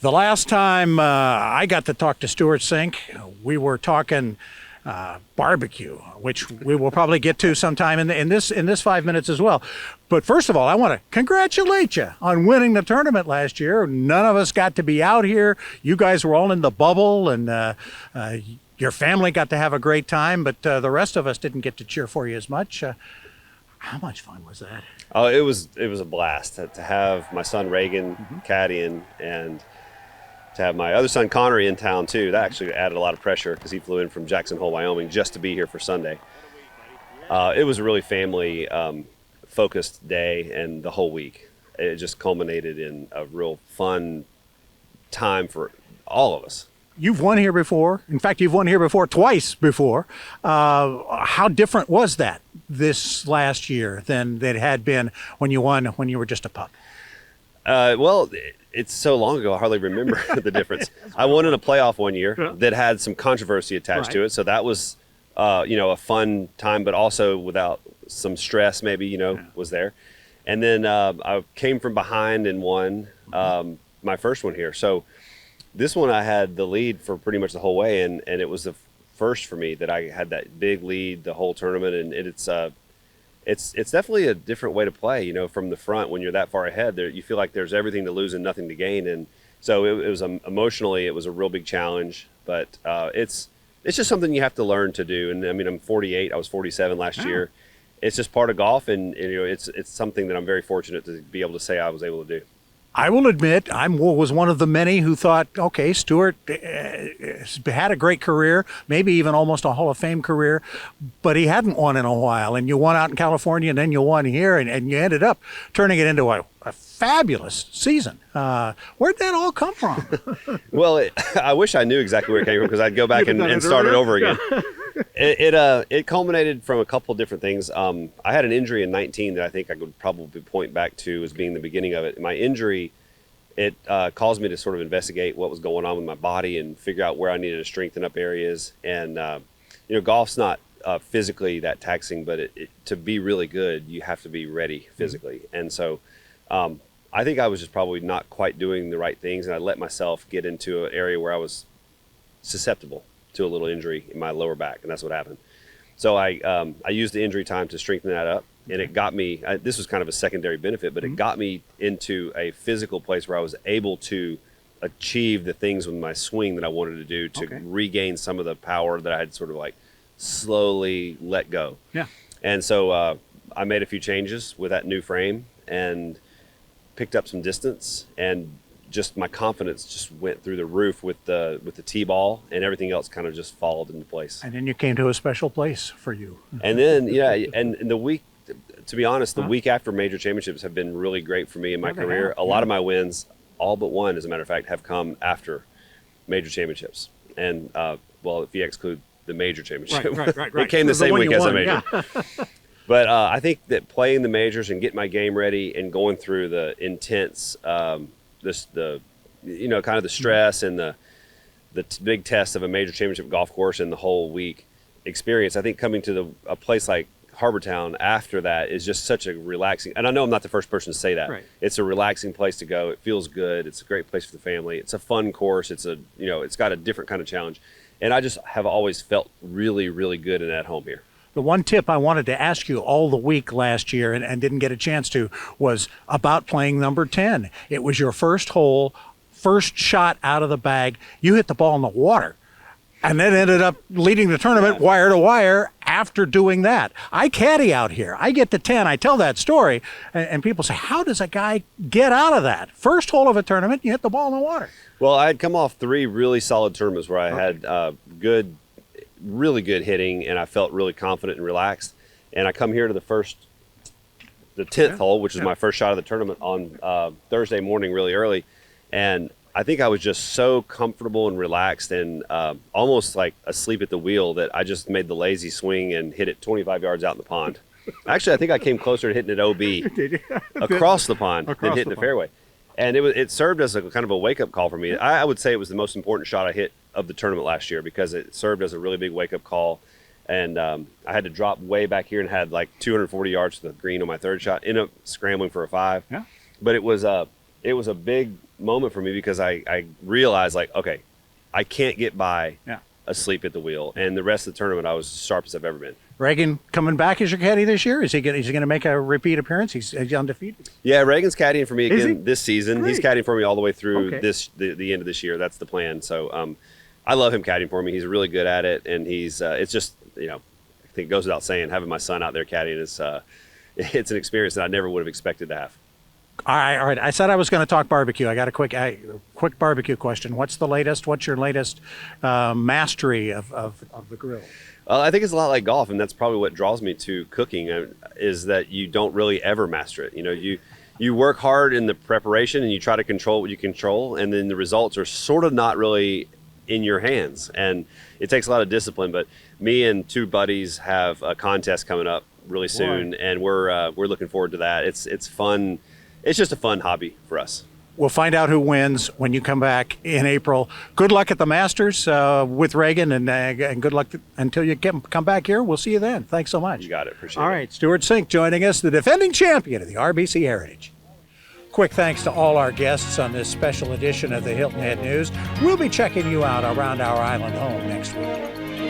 The last time I got to talk to Stewart Cink, we were talking barbecue, which we will probably get to sometime in this 5 minutes as well. But first of all, I want to congratulate you on winning the tournament last year. None of us got to be out here. You guys were all in the bubble, and your family got to have a great time, but the rest of us didn't get to cheer for you as much. How much fun was that? Oh, it was a blast to have my son Reagan caddying, and to have my other son Connery in town too. That actually added a lot of pressure because he flew in from Jackson Hole, Wyoming, just to be here for Sunday. It was a really family focused day, and the whole week it just culminated in a real fun time for all of us. You've won here before. In fact, you've won here before, twice before. How different was that this last year than it had been when you won when you were just a pup? Well, it's so long ago, I hardly remember the difference. I won in a playoff one year that had some controversy attached to it. So that was, a fun time, but also without some stress maybe, was there. And then I came from behind and won my first one here. So this one I had the lead for pretty much the whole way, and it was the first for me that I had that big lead the whole tournament, and it's definitely a different way to play, from the front when you're that far ahead. There, you feel like there's everything to lose and nothing to gain, and so it was emotionally it was a real big challenge, but it's just something you have to learn to do. And I mean, I'm 48, I was 47 last year. It's just part of golf, and it's something that I'm very fortunate to be able to say I was able to do. I will admit I was one of the many who thought, okay, Stewart had a great career, maybe even almost a Hall of Fame career, but he hadn't won in a while. And you won out in California, and then you won here, and you ended up turning it into a fabulous season. Where'd that all come from? Well, I wish I knew exactly where it came from, because I'd go back and start it over again. It culminated from a couple of different things. I had an injury in 19 that I think I could probably point back to as being the beginning of it. My injury, it caused me to sort of investigate what was going on with my body and figure out where I needed to strengthen up areas. And golf's not physically that taxing, but to be really good, you have to be ready physically. And so I think I was just probably not quite doing the right things, and I let myself get into an area where I was susceptible to a little injury in my lower back, and that's what happened. So I used the injury time to strengthen that up, and it got me, this was kind of a secondary benefit, but it got me into a physical place where I was able to achieve the things with my swing that I wanted to do to regain some of the power that I had sort of like slowly let go. Yeah. And so I made a few changes with that new frame and picked up some distance, and just my confidence just went through the roof with the T-ball, and everything else kind of just followed into place. And then you came to a special place for you. And then, and the week, to be honest, the week after major championships have been really great for me in my career. A lot of my wins, all but one, as a matter of fact, have come after major championships. And, well, if you exclude the major championship, right. It came the same week as a major. Yeah. But I think that playing the majors and getting my game ready and going through the intense kind of the stress and the big test of a major championship golf course and the whole week experience, I think coming to a place like Harbortown after that is just such a relaxing, and I know I'm not the first person to say that. Right. It's a relaxing place to go. It feels good. It's a great place for the family. It's a fun course. It's it's got a different kind of challenge. And I just have always felt really, really good and at home here. The one tip I wanted to ask you all the week last year and didn't get a chance to was about playing number 10. It was your first hole, first shot out of the bag. You hit the ball in the water, and then ended up leading the tournament wire to wire after doing that. I caddy out here. I get to 10. I tell that story, and people say, how does a guy get out of that? First hole of a tournament, you hit the ball in the water. Well, I had come off 3 really solid tournaments where I had really good hitting, and I felt really confident and relaxed. And I come here to the 10th hole, which is my first shot of the tournament on Thursday morning really early. And I think I was just so comfortable and relaxed and almost like asleep at the wheel that I just made the lazy swing and hit it 25 yards out in the pond. Actually, I think I came closer to hitting it OB across the pond than hitting the fairway. And it served as a kind of a wake-up call for me. I would say it was the most important shot I hit of the tournament last year because it served as a really big wake-up call. And I had to drop way back here and had like 240 yards to the green on my third shot. Ended up scrambling for a 5. Yeah. But it was a big moment for me because I realized, like, okay, I can't get by asleep at the wheel. And the rest of the tournament, I was as sharp as I've ever been. Reagan coming back as your caddy this year? Is he going to make a repeat appearance? He's undefeated. Yeah, Reagan's caddying for me again this season. Great. He's caddying for me all the way through the end of this year. That's the plan. So I love him caddying for me. He's really good at it, and he's it's just, I think it goes without saying, having my son out there caddying is it's an experience that I never would have expected to have. All right. I said I was going to talk barbecue. I got a quick barbecue question. What's the latest? What's your latest mastery of the grill? I think it's a lot like golf, and that's probably what draws me to cooking, is that you don't really ever master it. You work hard in the preparation, and you try to control what you control, and then the results are sort of not really in your hands. And it takes a lot of discipline, but me and two buddies have a contest coming up really soon, and we're looking forward to that. It's fun. It's just a fun hobby for us. We'll find out who wins when you come back in April. Good luck at the Masters with Reagan, and good luck until you come back here. We'll see you then. Thanks so much. You got it. Appreciate it. All right, Stewart Cink joining us, the defending champion of the RBC Heritage. Quick thanks to all our guests on this special edition of the Hilton Head News. We'll be checking you out around our island home next week.